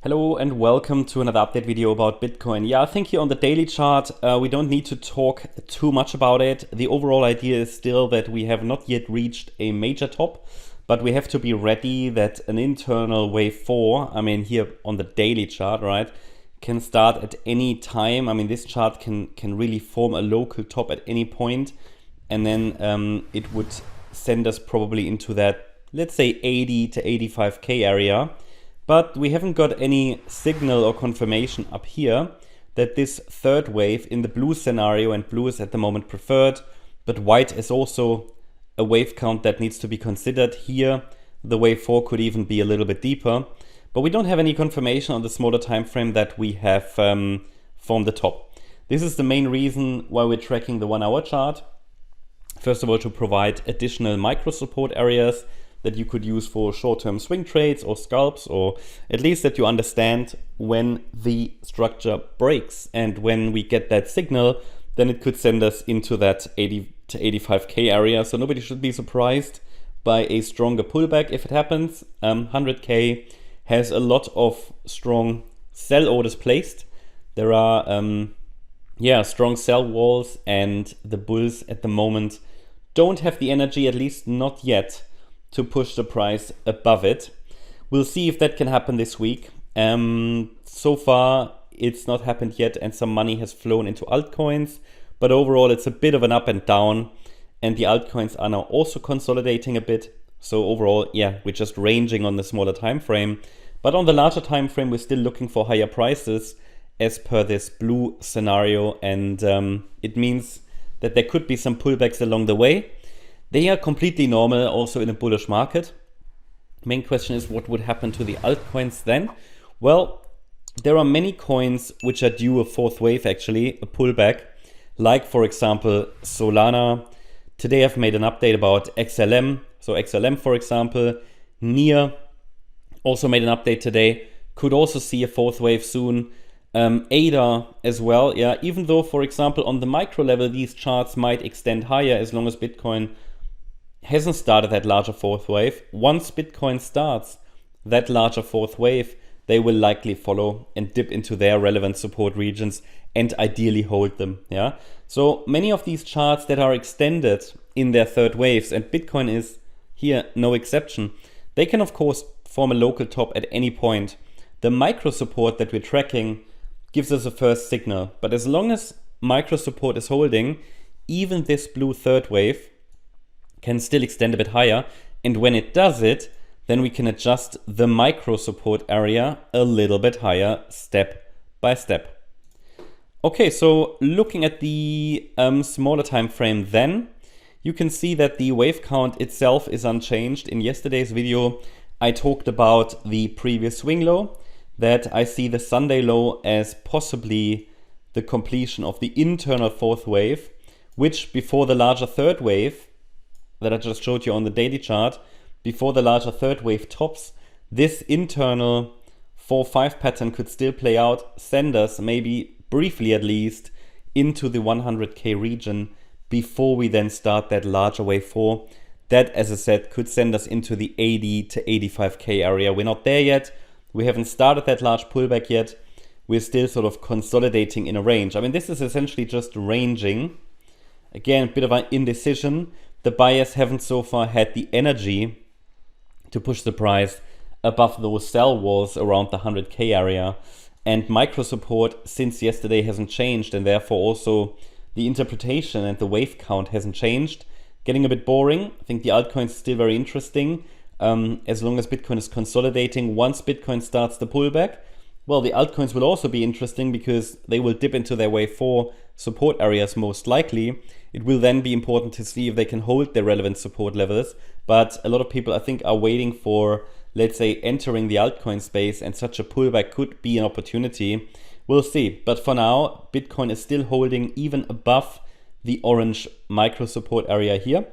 Hello and welcome to another update video about Bitcoin. Yeah, I think here on the daily chart, we don't need to talk too much about it. The overall idea is still that we have not yet reached a major top, but we have to be ready that an internal wave 4, here on the daily chart, right, can start at any time. This chart can really form a local top at any point, and then it would send us probably into that, let's say 80 to 85k area. But we haven't got any signal or confirmation up here that this third wave in the blue scenario, and blue is at the moment preferred, but white is also a wave count that needs to be considered. Here, the wave 4 could even be a little bit deeper, but we don't have any confirmation on the smaller time frame that we have formed the top. This is the main reason why we're tracking the 1 hour chart. First of all, to provide additional micro support areas that you could use for short-term swing trades or scalps, or at least that you understand when the structure breaks. And when we get that signal, then it could send us into that 80 to 85k area. So nobody should be surprised by a stronger pullback if it happens. 100k has a lot of strong sell orders placed. There are strong sell walls, and the bulls at the moment don't have the energy, at least not yet, to push the price above it. We'll see if that can happen this week. So far, it's not happened yet, and some money has flown into altcoins. But overall, it's a bit of an up and down, and the altcoins are now also consolidating a bit. So overall, yeah, we're just ranging on the smaller time frame. But on the larger time frame, we're still looking for higher prices as per this blue scenario, and it means that there could be some pullbacks along the way. They are completely normal also in a bullish market. Main question is, what would happen to the altcoins then? Well, there are many coins which are due a fourth wave, actually, a pullback, like for example Solana. Today I've made an update about XLM. So XLM, for example, NIR also made an update today, could also see a fourth wave soon. ADA as well, yeah, even though, for example, on the micro level, these charts might extend higher as long as Bitcoin hasn't started that larger fourth wave. Once Bitcoin starts that larger fourth wave, they will likely follow and dip into their relevant support regions and ideally hold them. Yeah. So many of these charts that are extended in their third waves, and Bitcoin is here no exception, they can of course form a local top at any point. The micro support that we're tracking gives us a first signal, but as long as micro support is holding, even this blue third wave can still extend a bit higher, and when it does it, then we can adjust the micro support area a little bit higher step by step. Okay, so looking at the smaller time frame, then you can see that the wave count itself is unchanged. In yesterday's video, I talked about the previous swing low, that I see the Sunday low as possibly the completion of the internal fourth wave, which before the larger third wave that I just showed you on the daily chart, before the larger third wave tops, this internal 4-5 pattern could still play out, send us maybe briefly at least into the 100k region before we then start that larger wave 4. That, as I said, could send us into the 80 to 85k area. We're not there yet. We haven't started that large pullback yet. We're still sort of consolidating in a range. This is essentially just ranging. Again, a bit of an indecision. The buyers haven't so far had the energy to push the price above those sell walls around the 100k area. And micro support since yesterday hasn't changed, and therefore also the interpretation and the wave count hasn't changed. Getting a bit boring. I think the altcoins is still very interesting. As long as Bitcoin is consolidating, once Bitcoin starts the pullback, well, the altcoins will also be interesting because they will dip into their wave 4 support areas most likely. It will then be important to see if they can hold their relevant support levels. But a lot of people, I think, are waiting for, let's say, entering the altcoin space, and such a pullback could be an opportunity. We'll see. But for now, Bitcoin is still holding even above the orange micro support area here.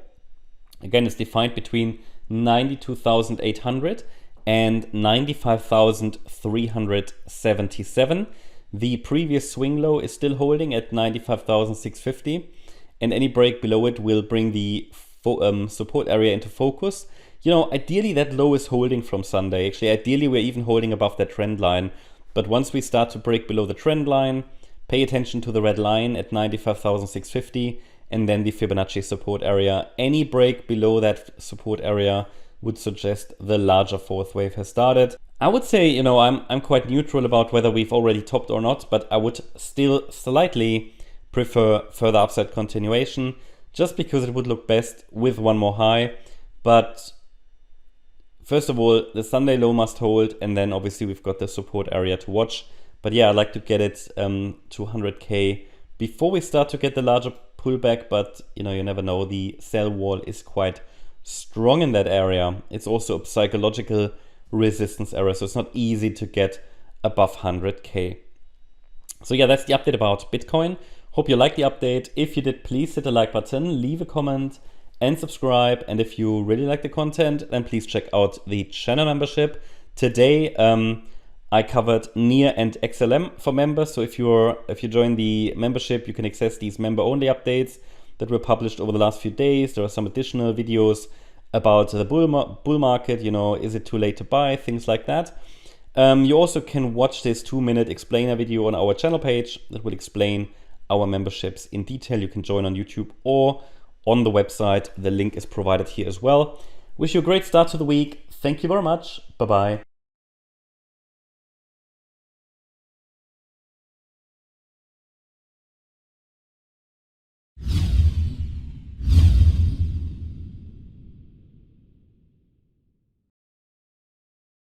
Again, it's defined between 92,800 and 95,377. The previous swing low is still holding at 95,650, and any break below it will bring the support area into focus. ideally that low is holding from Sunday. Actually, ideally we're even holding above that trend line. But once we start to break below the trend line, pay attention to the red line at 95,650 and then the Fibonacci support area. Any break below that support area would suggest the larger fourth wave has started. I would say, I'm quite neutral about whether we've already topped or not, but I would still slightly prefer further upside continuation just because it would look best with one more high. But first of all, the Sunday low must hold, and then obviously we've got the support area to watch. But yeah, I'd like to get it to 100K before we start to get the larger pullback, but you never know. The sell wall is quite strong in that area. It's also a psychological resistance area, so it's not easy to get above 100K. So yeah, that's the update about Bitcoin. Hope you liked the update. If you did, please hit the like button, leave a comment and subscribe. And if you really like the content, then please check out the channel membership. Today, I covered NIR and XLM for members. So if you join the membership, you can access these member-only updates that were published over the last few days. There are some additional videos about the bull market. Is it too late to buy? Things like that. You also can watch this 2-minute explainer video on our channel page that will explain our memberships in detail. You can join on YouTube or on the website. The link is provided here as well. Wish you a great start to the week. Thank you very much. Bye-bye.